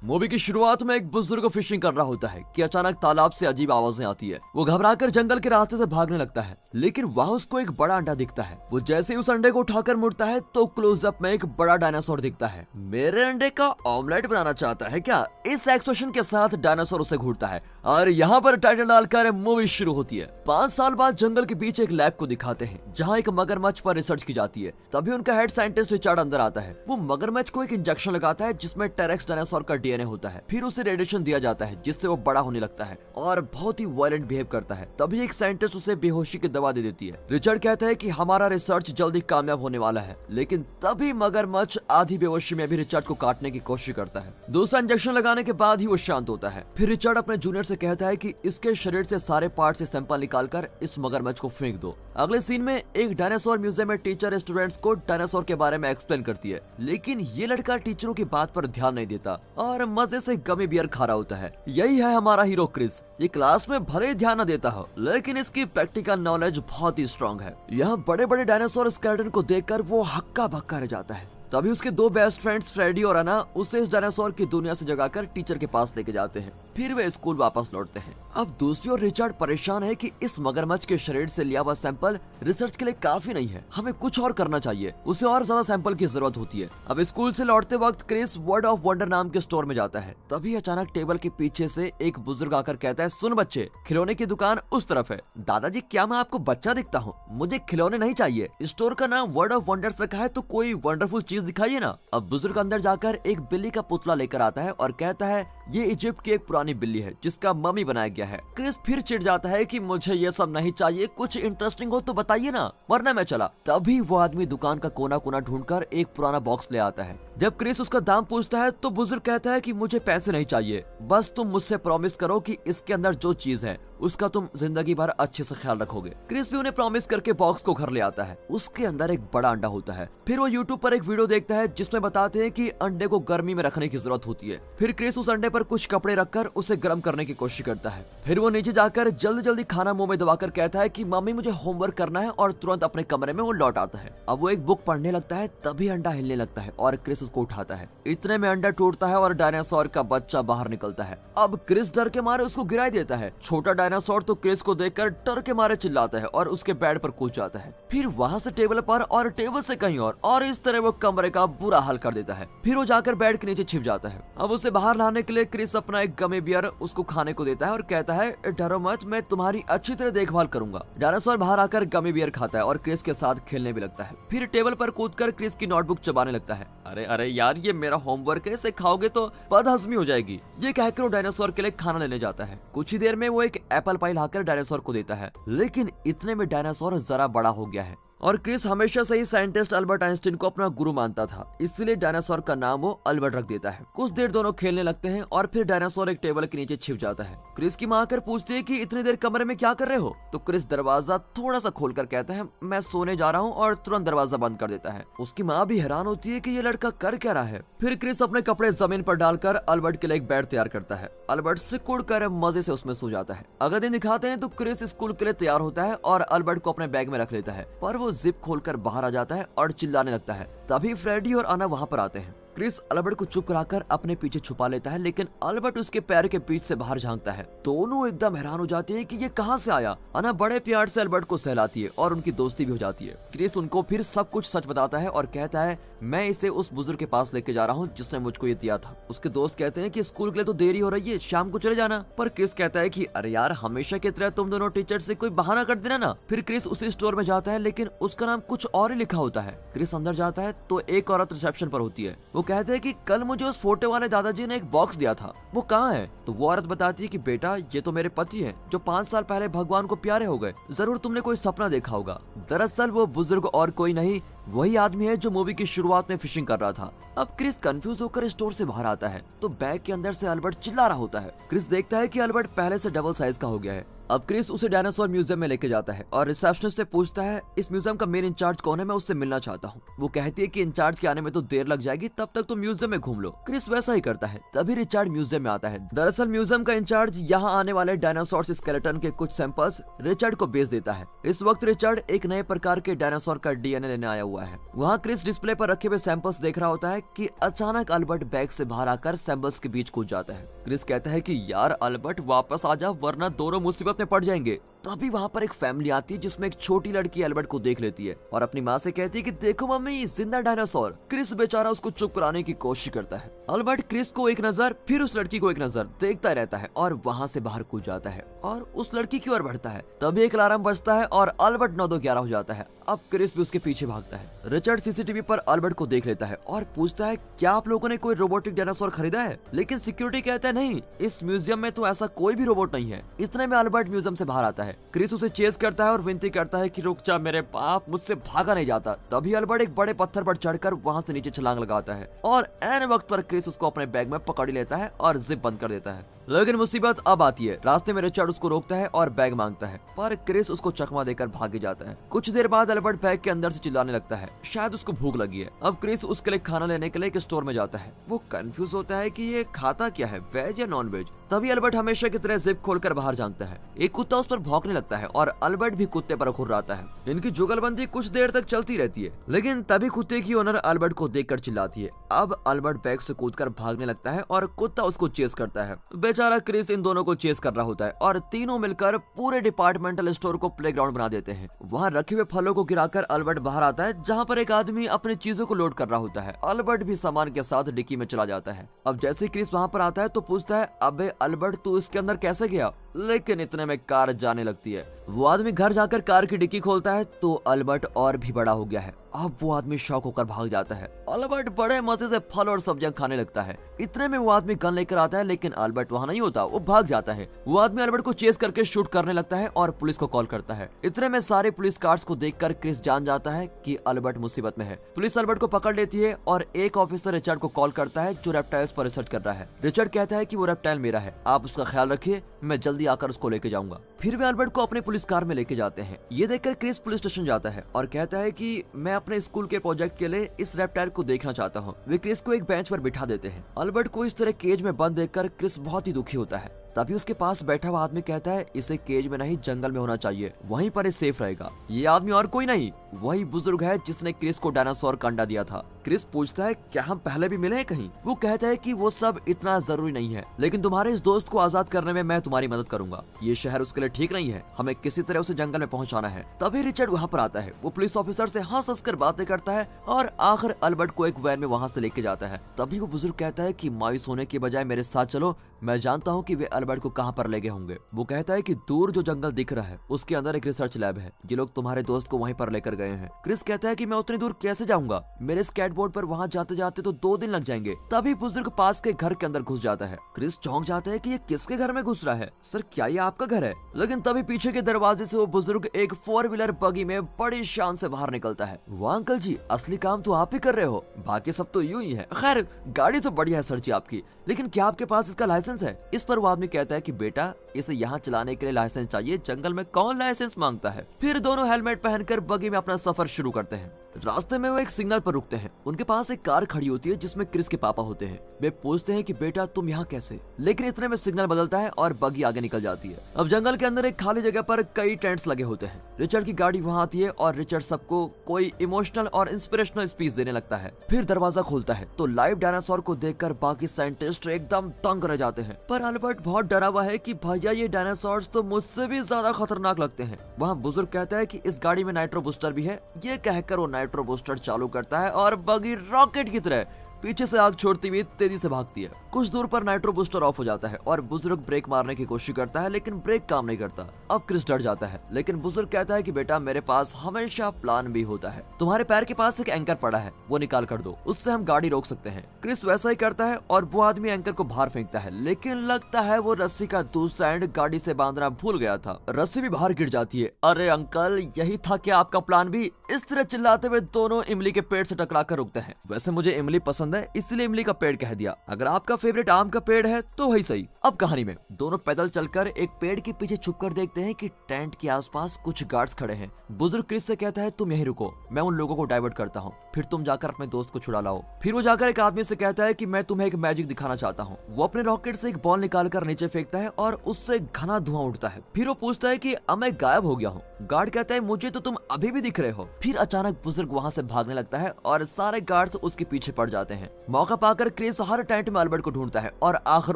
Movie की शुरुआत में एक बुजुर्ग फिशिंग कर रहा होता है कि अचानक तालाब से अजीब आवाजें आती है। वो घबराकर जंगल के रास्ते से भागने लगता है, लेकिन वहाँ उसको एक बड़ा अंडा दिखता है। वो जैसे ही उस अंडे को उठाकर मुड़ता है तो क्लोजअप में एक बड़ा डायनासोर दिखता है। मेरे अंडे का ऑमलेट बनाना चाहता है क्या? इस एक्सप्रेशन के साथ डायनासोर उसे घूरता है और यहाँ पर टाइटल डालकर मूवी शुरू होती है। 5 साल बाद जंगल के बीच एक लैब को दिखाते हैं जहाँ एक मगरमच्छ पर रिसर्च की जाती है। तभी उनका हेड साइंटिस्ट रिचर्ड अंदर आता है। वो मगरमच्छ को एक इंजेक्शन लगाता है जिसमें टेरेक्स डायनासोर का डीएनए होता है। फिर उसे रेडिएशन दिया जाता है जिससे वो बड़ा होने लगता है और बहुत ही वायलेंट बिहेव करता है। तभी एक साइंटिस्ट उसे बेहोशी की दवा दे देती है। रिचर्ड कहता है कि हमारा रिसर्च जल्दी कामयाब होने वाला है, लेकिन तभी मगरमच्छ आधी बेहोशी में भी रिचर्ड को काटने की कोशिश करता है। दूसरा इंजेक्शन लगाने के बाद ही वो शांत होता है। फिर रिचर्ड अपने जूनियर से कहता है कि इसके शरीर से सारे पार्ट से सैंपल निकालकर इस मगरमच्छ को फेंक दो। अगले सीन में एक डायनासोर म्यूजियम में टीचर स्टूडेंट्स को डायनासोर के बारे में एक्सप्लेन करती है, लेकिन ये लड़का टीचरों की बात पर ध्यान नहीं देता और मजे से गमी बियर खा रहा होता है। यही है हमारा हीरो क्रिस। ये क्लास में भले ध्यान न देता हो, लेकिन इसकी प्रैक्टिकल नॉलेज बहुत ही स्ट्रॉन्ग है। यहाँ बड़े बड़े डायनासोर स्केलेटन को देखकर वो हक्का बक्का रह जाता है। तभी उसके 2 बेस्ट फ्रेंड्स फ्रेडी और अना उसे इस डायनासोर की दुनिया से जगाकर टीचर के पास लेके जाते हैं। फिर वे स्कूल वापस लौटते हैं। अब दूसरी ओर रिचर्ड परेशान है कि इस मगरमच्छ के शरीर से लिया हुआ सैंपल रिसर्च के लिए काफी नहीं है, हमें कुछ और करना चाहिए। उसे और ज्यादा सैंपल की जरूरत होती है। अब स्कूल से लौटते वक्त क्रिस वर्ड ऑफ वंडर नाम के स्टोर में जाता है। तभी अचानक टेबल के पीछे से एक बुजुर्ग आकर कहता है, सुन बच्चे, खिलौने की दुकान उस तरफ है। दादाजी, क्या मैं आपको बच्चा दिखता हूँ? मुझे खिलौने नहीं चाहिए। स्टोर का नाम वर्ड ऑफ वंडर्स रखा है तो कोई वंडरफुल चीज दिखाइए ना। अब बुजुर्ग अंदर जाकर एक बिल्ली का पुतला लेकर आता है और कहता है, ये इजिप्ट की एक पुरानी बिल्ली है जिसका मम्मी बनाया गया है। क्रिस फिर चिढ़ जाता है कि मुझे ये सब नहीं चाहिए, कुछ इंटरेस्टिंग हो तो बताइए ना, वरना मैं चला। तभी वो आदमी दुकान का कोना कोना ढूंढकर एक पुराना बॉक्स ले आता है। जब क्रिस उसका दाम पूछता है तो बुजुर्ग कहता है कि मुझे पैसे नहीं चाहिए, बस तुम मुझसे प्रॉमिस करो कि इसके अंदर जो चीज है उसका तुम जिंदगी भर अच्छे से ख्याल रखोगे। क्रिस भी उन्हें प्रॉमिस करके बॉक्स को घर ले आता है। उसके अंदर एक बड़ा अंडा होता है। फिर वो यूट्यूब पर एक वीडियो देखता है जिसमें बताते हैं कि अंडे को गर्मी में रखने की जरूरत होती है। फिर क्रिस उस अंडे पर कुछ कपड़े रखकर उसे गर्म करने की कोशिश करता है। फिर वो नीचे जाकर जल्दी जल्दी खाना मुंह में दबाकर कहता है कि मम्मी मुझे होमवर्क करना है और तुरंत अपने कमरे में वो लौट आता है। अब वो एक बुक पढ़ने लगता है, तभी अंडा हिलने लगता है और क्रिस उसको उठाता है। इतने में अंडा टूटता है और डायनासोर का बच्चा बाहर निकलता है। अब क्रिस डर के मारे उसको गिरा देता है। छोटा डायनासोर तो क्रिस को देखकर डर के मारे चिल्लाता है और उसके बेड पर कूद जाता है। फिर वहाँ से टेबल पर और टेबल से कहीं और इस तरह वो कमरे का बुरा हाल कर देता है। फिर वो जाकर बेड के नीचे छिप जाता है। अब उसे बाहर लाने के लिए क्रिस अपना एक गमी बियर उसको खाने को देता है और कहता है, डरो मत, मैं तुम्हारी अच्छी तरह देखभाल करूंगा। डायनासोर बाहर आकर गमी बियर खाता है और क्रिस के साथ खेलने भी लगता है। फिर टेबल पर कूदकर क्रिस की नोटबुक चबाने लगता है। अरे अरे यार, ये मेरा होमवर्क है, इसे खाओगे तो बदहजमी हो जाएगी। ये कहकर वो डायनासोर के लिए खाना लेने जाता है। कुछ ही देर में वो एक एप्पल पाई लाकर डायनासोर को देता है, लेकिन इतने में डायनासोर जरा बड़ा हो गया है और क्रिस हमेशा से ही साइंटिस्ट अल्बर्ट आइंस्टीन को अपना गुरु मानता था, इसलिए डायनासोर का नाम वो अल्बर्ट रख देता है। कुछ देर दोनों खेलने लगते हैं और फिर डायनासोर एक टेबल के नीचे छिप जाता है। क्रिस की माँ आकर पूछती है कि इतनी देर कमरे में क्या कर रहे हो? तो क्रिस दरवाजा थोड़ा सा खोलकर कहता है, मैं सोने जा रहा हूँ, और तुरंत दरवाजा बंद कर देता है। उसकी माँ भी हैरान होती है कि ये लड़का कर क्या रहा है। फिर क्रिस अपने कपड़े जमीन पर डालकर अल्बर्ट के लिए एक बेड तैयार करता है। अल्बर्ट सिकुड़ कर मजे से उसमें सो जाता है। अगले दिन दिखाते हैं तो क्रिस स्कूल के लिए तैयार होता है और अल्बर्ट को अपने बैग में रख लेता है, पर वो जिप खोलकर बाहर आ जाता है और चिल्लाने लगता है। तभी फ्रेडी और अना वहाँ पर आते हैं। क्रिस अल्बर्ट को चुप कराकर अपने पीछे छुपा लेता है, लेकिन अल्बर्ट उसके पैर के पीछे से बाहर झांकता है। दोनों एकदम हैरान हो जाते हैं कि ये कहाँ से आया। अना बड़े प्यार से अल्बर्ट को सहलाती है और उनकी दोस्ती भी हो जाती है। क्रिस उनको फिर सब कुछ सच बताता है और कहता है, मैं इसे उस बुजुर्ग के पास लेके जा रहा हूँ जिसने मुझको ये दिया था। उसके दोस्त कहते हैं कि स्कूल के लिए तो देरी हो रही है, शाम को चले जाना। पर क्रिस कहता है कि अरे यार, हमेशा की तरह तुम दोनों टीचर से कोई बहाना कर देना ना। फिर क्रिस उसी स्टोर में जाता है, लेकिन उसका नाम कुछ और ही लिखा होता है। क्रिस अंदर जाता है तो एक औरत रिसेप्शन पर होती है। वो कहते हैं कि कल मुझे उस फोटो वाले दादाजी ने एक बॉक्स दिया था, वो कहाँ है? तो वो औरत बताती है कि बेटा, ये तो मेरे पति हैं जो 5 साल पहले भगवान को प्यारे हो गए। जरूर तुमने कोई सपना देखा होगा। दरअसल वो बुजुर्ग और कोई नहीं, वही आदमी है जो मूवी की शुरुआत में फिशिंग कर रहा था। अब क्रिस कंफ्यूज होकर स्टोर से बाहर आता है तो बैग के अंदर से अल्बर्ट चिल्ला रहा होता है। क्रिस देखता है कि अल्बर्ट पहले से डबल साइज का हो गया है। अब क्रिस उसे डायनासोर म्यूजियम में लेके जाता है और रिसेप्शनिस्ट से पूछता है इस म्यूजियम का मेन इंचार्ज कौन है, मैं उससे मिलना चाहता हूँ। वो कहती है कि इंचार्ज के आने में तो देर लग जाएगी, तब तक तुम म्यूजियम में घूम लो। क्रिस वैसा ही करता है। तभी रिचर्ड म्यूजियम में आता है। दरअसल म्यूजियम का इंचार्ज यहाँ आने वाले डायनासोर स्केलेटन के कुछ सैंपल्स रिचर्ड को बेच देता है। इस वक्त रिचर्ड एक नए प्रकार के डायनासोर का डीएनए लेने आया हुआ है। वहाँ क्रिस डिस्प्ले पर रखे हुए सैंपल्स देख रहा होता है कि अचानक अल्बर्ट बैग से बाहर आकर सैंपल्स के बीच कूद जाता है। क्रिस कहता है कि यार अल्बर्ट वापस आ जा वरना दोनों मुसीबत में पड़ जाएंगे। तभी वहाँ पर एक फैमिली आती है जिसमें एक छोटी लड़की अल्बर्ट को देख लेती है और अपनी माँ से कहती है कि देखो मम्मी जिंदा डायनासोर। क्रिस बेचारा उसको चुप कराने की कोशिश करता है। अल्बर्ट क्रिस को एक नजर फिर उस लड़की को एक नजर देखता रहता है और वहाँ से बाहर कूद जाता है और उस लड़की की ओर बढ़ता है। तभी एक अलार्म बजता है और अल्बर्ट 9-2-11 हो जाता है। अब क्रिस भी उसके पीछे भागता है। रिचर्ड सीसीटीवी पर अल्बर्ट को देख लेता है और पूछता है क्या आप लोगों ने कोई रोबोटिक डायनासोर खरीदा है? लेकिन सिक्योरिटी कहता है नहीं, इस म्यूजियम में तो ऐसा कोई भी रोबोट नहीं है। इतने में अल्बर्ट म्यूजियम से बाहर आता है। क्रिस उसे चेस करता है और विनती करता है कि रुक जा मेरे बाप, मुझसे भागा नहीं जाता। तभी अल्बर्ट एक बड़े पत्थर पर चढ़कर वहाँ से नीचे छलांग लगाता है और ऐन वक्त पर क्रिस उसको अपने बैग में पकड़ लेता है और जिप बंद कर देता है। लेकिन मुसीबत अब आती है। रास्ते में रिचर्ड उसको रोकता है और बैग मांगता है, पर क्रिस उसको चकमा देकर भागे जाता है। कुछ देर बाद अल्बर्ट बैग के अंदर से चिल्लाने लगता है, शायद उसको भूख लगी है। अब क्रिस उसके लिए खाना लेने के लिए एक स्टोर में जाता है। वो कंफ्यूज होता है कि ये खाता क्या है, वेज या नॉन वेज। तभी अल्बर्ट हमेशा की तरह जिप खोलकर बाहर झांकता है। एक कुत्ता उस पर भौंकने लगता है और अल्बर्ट भी कुत्ते पर खुर्राता है। इनकी जुगलबंदी कुछ देर तक चलती रहती है, लेकिन तभी कुत्ते की ओनर अल्बर्ट को देखकर चिल्लाती है। अब अल्बर्ट बैग से कूदकर भागने लगता है और कुत्ता उसको चेस करता है। बेचारा क्रिस इन दोनों को चेस कर रहा होता है और तीनों मिलकर पूरे डिपार्टमेंटल स्टोर को प्लेग्राउंड बना देते हैं। वहाँ रखे हुए फलों को गिराकर अल्बर्ट बाहर आता है, जहाँ पर एक आदमी अपनी चीजों को लोड कर रहा होता है। अल्बर्ट भी सामान के साथ डिक्की में चला जाता है। अब जैसे क्रिस वहाँ पर आता है तो पूछता है, अबे अल्बर्ट तू इसके अंदर कैसे गया? लेकिन इतने में कार जाने लगती है। वो आदमी घर जाकर कार की डिक्की खोलता है तो अल्बर्ट और भी बड़ा हो गया है। अब वो आदमी शॉक होकर भाग जाता है। अल्बर्ट बड़े मजे से फल और सब्जियां खाने लगता है। इतने में वो आदमी गन लेकर आता है, लेकिन अल्बर्ट वहाँ नहीं होता, वो भाग जाता है। वो आदमी अल्बर्ट को चेस करके शूट करने लगता है और पुलिस को कॉल करता है। इतने में सारे पुलिस कार्स को देखकर क्रिस जान जाता है कि अल्बर्ट मुसीबत में है। पुलिस अल्बर्ट को पकड़ लेती है और एक ऑफिसर रिचर्ड को कॉल करता है जो रेप्टाइल्स पर रिसर्च कर रहा है। रिचर्ड कहता है कि वो रेप्टाइल मेरा है, आप उसका ख्याल रखिए, मैं जल्दी आकर उसको लेके जाऊंगा। फिर वे अल्बर्ट को अपनी पुलिस कार में लेके जाते हैं। ये देखकर क्रिस पुलिस स्टेशन जाता है और कहता है कि मैं अपने स्कूल के प्रोजेक्ट के लिए इस रेप्टाइल को देखना चाहता हूँ। वे क्रिस को एक बेंच पर बिठा देते हैं। अल्बर्ट को इस तरह केज में बंद देखकर क्रिस बहुत ही दुखी होता है। तभी उसके पास बैठा हुआ आदमी कहता है इसे केज में नहीं जंगल में होना चाहिए, वहीं पर ये सेफ रहेगा। ये आदमी और कोई नहीं, वही बुजुर्ग है जिसने क्रिस को डायनासोर का अंडा दिया था। क्रिस पूछता है क्या हम पहले भी मिले हैं कहीं? वो कहता है कि वो सब इतना जरूरी नहीं है, लेकिन तुम्हारे इस दोस्त को आजाद करने में मैं तुम्हारी मदद करूंगा। ये शहर उसके लिए ठीक नहीं है, हमें किसी तरह उसे जंगल में पहुंचाना है। तभी रिचर्ड वहाँ पर आता है। वो पुलिस ऑफिसर से हंस हंस कर बातें करता है और आखिर अल्बर्ट को एक वैन में वहाँ से लेके जाता है। तभी वो बुजुर्ग कहता है कि मायूस होने के बजाय मेरे साथ चलो, मैं जानता हूँ कि वे अल्बर्ट को कहाँ पर ले गए होंगे। वो कहता है कि दूर जो जंगल दिख रहा है उसके अंदर एक रिसर्च लैब है, ये लोग तुम्हारे दोस्त को वहीं पर लेकर गए हैं। क्रिस कहता है कि मैं उतनी दूर कैसे जाऊंगा, मेरे स्केटबोर्ड पर वहाँ जाते जाते तो 2 दिन लग जाएंगे। तभी बुजुर्ग पास के घर के अंदर घुस जाता है। क्रिस चौंक जाता है कि ये किसके घर में घुस रहा है, सर क्या ये आपका घर है? लेकिन तभी पीछे के दरवाजे से वो बुजुर्ग एक 4 व्हीलर बगी में बड़ी शान से बाहर निकलता है। वो अंकल जी असली काम तो आप ही कर रहे हो, बाकी सब तो यूं ही है। खैर गाड़ी तो बढ़िया है सर जी आपकी, लेकिन क्या आपके पास इसका लाइसेंस है? इस पर वो आदमी कहता है कि बेटा इसे यहाँ चलाने के लिए लाइसेंस चाहिए, जंगल में कौन लाइसेंस मांगता है। फिर दोनों हेलमेट पहनकर बगी में अपना सफर शुरू करते हैं। रास्ते में वो एक सिग्नल पर रुकते हैं। उनके पास एक कार खड़ी होती है जिसमें क्रिस के पापा होते हैं। वे पूछते हैं कि बेटा तुम यहाँ कैसे? लेकिन इतने में सिग्नल बदलता है और बगी आगे निकल जाती है। अब जंगल के अंदर एक खाली जगह पर कई टेंट्स लगे होते हैं। रिचर्ड की गाड़ी वहाँ आती है और रिचर्ड सबको कोई इमोशनल और इंस्पिरेशनल स्पीच देने लगता है। फिर दरवाजा खोलता है तो लाइव डायनासोर को देखकर बाकी साइंटिस्ट एकदम दंग रह जाते हैं। पर अल्बर्ट बहुत डरा हुआ है कि भैया ये डायनासोर तो मुझसे भी ज्यादा खतरनाक लगते हैं। वहाँ बुजुर्ग कहता है कि इस गाड़ी में नाइट्रो बूस्टर भी है। ये कहकर वो नाइट्रो बूस्टर चालू करता है और बगी रॉकेट की तरह पीछे से आग छोड़ती हुई तेजी से भागती है। कुछ दूर पर नाइट्रो बूस्टर ऑफ हो जाता है और बुजुर्ग ब्रेक मारने की कोशिश करता है, लेकिन ब्रेक काम नहीं करता। अब क्रिस डर जाता है, लेकिन बुजुर्ग कहता है कि बेटा मेरे पास हमेशा प्लान भी होता है। तुम्हारे पैर के पास एक एंकर पड़ा है, वो निकाल कर दो, उससे हम गाड़ी रोक सकते हैं। क्रिस वैसा ही करता है और वो आदमी एंकर को बाहर फेंकता है, लेकिन लगता है वो रस्सी का दूसरा एंड गाड़ी से बांधना भूल गया था। रस्सी भी बाहर गिर जाती है। अरे अंकल यही था क्या आपका प्लान भी? इस तरह चिल्लाते हुए दोनों इमली के पेड़ से टकराकर रुकते हैं। वैसे मुझे इमली पसंद है इसलिए इमली का पेड़ कह दिया, अगर आपका फेवरेट आम का पेड़ है तो वही सही। अब कहानी में दोनों पैदल चलकर एक पेड़ के पीछे छुपकर देखते हैं कि टेंट के आसपास कुछ गार्ड्स खड़े हैं। बुजुर्ग क्रिस से कहता है तुम यहीं रुको, मैं उन लोगों को डाइवर्ट करता हूँ, फिर तुम जाकर अपने दोस्त को छुड़ा लाओ। फिर वो जाकर एक आदमी से कहता है कि मैं तुम्हें एक मैजिक दिखाना चाहता हूँ। वो अपने रॉकेट से एक बॉल निकालकर नीचे फेंकता है और उससे घना धुआं उठता है। फिर वो पूछता है कि अब मैं गायब हो गया हूँ। गार्ड कहता है मुझे तो तुम अभी भी दिख रहे हो। फिर अचानक बुजुर्ग वहाँ से भागने लगता है और सारे गार्ड्स उसके पीछे पड़ जाते हैं। मौका पाकर क्रिस हर टेंट में अल्बर्ट को ढूंढता है और आखिर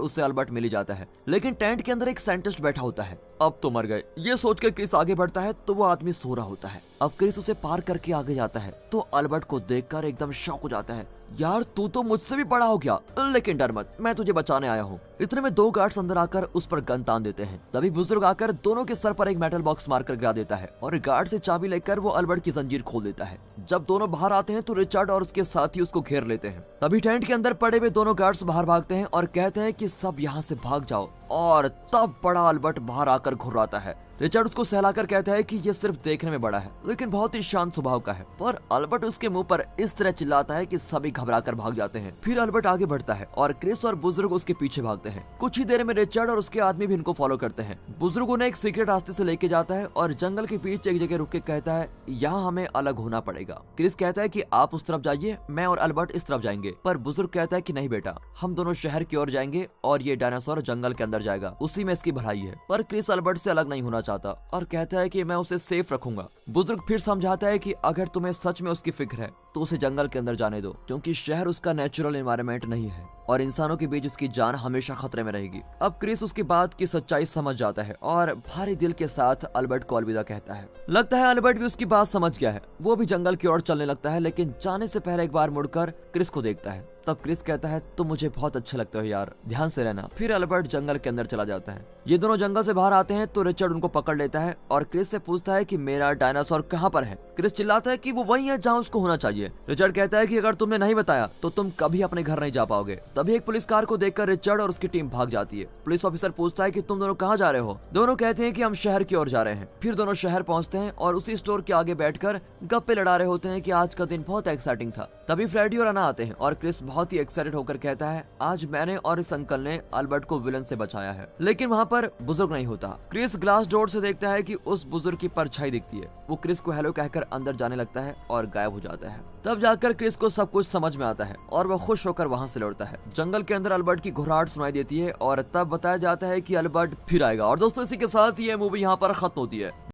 उससे अल्बर्ट मिल जाता है, लेकिन टेंट के अंदर एक साइंटिस्ट बैठा होता है। अब तो मर गए, ये सोचकर क्रिस आगे बढ़ता है तो वो आदमी सो रहा होता है। अब क्रिस उसे पार करके आगे जाता है तो अल्बर्ट को देखकर एकदम शॉक हो जाता है, यार तू तो मुझसे भी बड़ा हो गया, लेकिन डर मत, मैं तुझे बचाने आया हूँ। इतने में दो गार्ड्स अंदर आकर उस पर गन तान देते हैं। तभी बुजुर्ग आकर दोनों के सर पर एक मेटल बॉक्स मारकर गिरा देता है और गार्ड से चाबी लेकर वो अल्बर्ट की जंजीर खोल देता है। जब दोनों बाहर आते हैं तो रिचर्ड और उसके साथी उसको घेर लेते हैं। तभी टेंट के अंदर पड़े हुए दोनों गार्ड्स बाहर भागते हैं और कहते हैं कि सब यहाँ से भाग जाओ, और तब बड़ा अल्बर्ट बाहर आकर घुर्राता है। रिचर्ड उसको सहलाकर कहता है कि ये सिर्फ देखने में बड़ा है लेकिन बहुत ही शांत स्वभाव का है, पर अल्बर्ट उसके मुंह पर इस तरह चिल्लाता है कि सभी घबराकर भाग जाते हैं। फिर अल्बर्ट आगे बढ़ता है और क्रिस और बुजुर्ग उसके पीछे भागते हैं। कुछ ही देर में रिचर्ड और उसके आदमी भी इनको फॉलो करते हैं। बुजुर्ग उन्हें एक सीक्रेट रास्ते से लेके जाता है और जंगल के बीच एक जगह रुक के कहता है यहाँ हमें अलग होना पड़ेगा। क्रिस कहता है कि आप उस तरफ जाइए, मैं और अल्बर्ट इस तरफ जाएंगे, पर बुजुर्ग कहता है कि नहीं बेटा, हम दोनों शहर की ओर जाएंगे और ये डायनासोर जंगल के अंदर जाएगा, उसी में इसकी भलाई है। पर क्रिस अल्बर्ट से अलग नहीं होना चाहता और कहता है कि मैं उसे सेफ रखूंगा। बुजुर्ग फिर समझाता है कि अगर तुम्हें सच में उसकी फिक्र है तो उसे जंगल के अंदर जाने दो, क्योंकि शहर उसका नेचुरल एनवायरनमेंट नहीं है और इंसानों के बीच उसकी जान हमेशा खतरे में रहेगी। अब क्रिस उसकी बात की सच्चाई समझ जाता है और भारी दिल के साथ अल्बर्ट को अलविदा कहता है। लगता है अल्बर्ट भी उसकी बात समझ गया है। वो भी जंगल की ओर चलने लगता है, लेकिन जाने से पहले एक बार मुड़कर क्रिस को देखता है। तब क्रिस कहता है तुम मुझे बहुत अच्छे लगते हो यार, ध्यान से रहना। फिर अल्बर्ट जंगल के अंदर चला जाता है। ये दोनों जंगल से बाहर आते हैं तो रिचर्ड उनको पकड़ लेता है और क्रिस से पूछता है कि मेरा डायनासोर कहाँ पर है। क्रिस चिल्लाता है कि वो वही है जहाँ उसको होना चाहिए। रिचर्ड कहता है कि अगर तुमने नहीं बताया तो तुम कभी अपने घर नहीं जा पाओगे। तभी एक पुलिस कार को देखकर रिचर्ड और उसकी टीम भाग जाती है। पुलिस ऑफिसर पूछता है कि तुम दोनों कहाँ जा रहे हो। दोनों कहते हैं कि हम शहर की ओर जा रहे हैं। फिर दोनों शहर पहुंचते हैं और उसी स्टोर के आगे बैठकर गप्पे लड़ा रहे होते हैं कि आज का दिन बहुत एक्साइटिंग था। तभी फ्रेडी और अना आते हैं और क्रिस बहुत ही एक्साइटेड होकर कहता है आज मैंने और इस अंकल ने अल्बर्ट को विलन से बचाया है। लेकिन वहाँ पर बुजुर्ग नहीं होता। क्रिस ग्लास डोर से देखता है कि उस बुजुर्ग की परछाई दिखती है। वो क्रिस को हेलो कहकर अंदर जाने लगता है और गायब हो जाता है। तब जाकर क्रिस को सब कुछ समझ में आता है और वह खुश होकर वहाँ से लौटता है। जंगल के अंदर अल्बर्ट की घुर्राहट सुनाई देती है और तब बताया जाता है कि अल्बर्ट फिर आएगा। और दोस्तों इसी के साथ ये मूवी यहाँ पर खत्म होती है।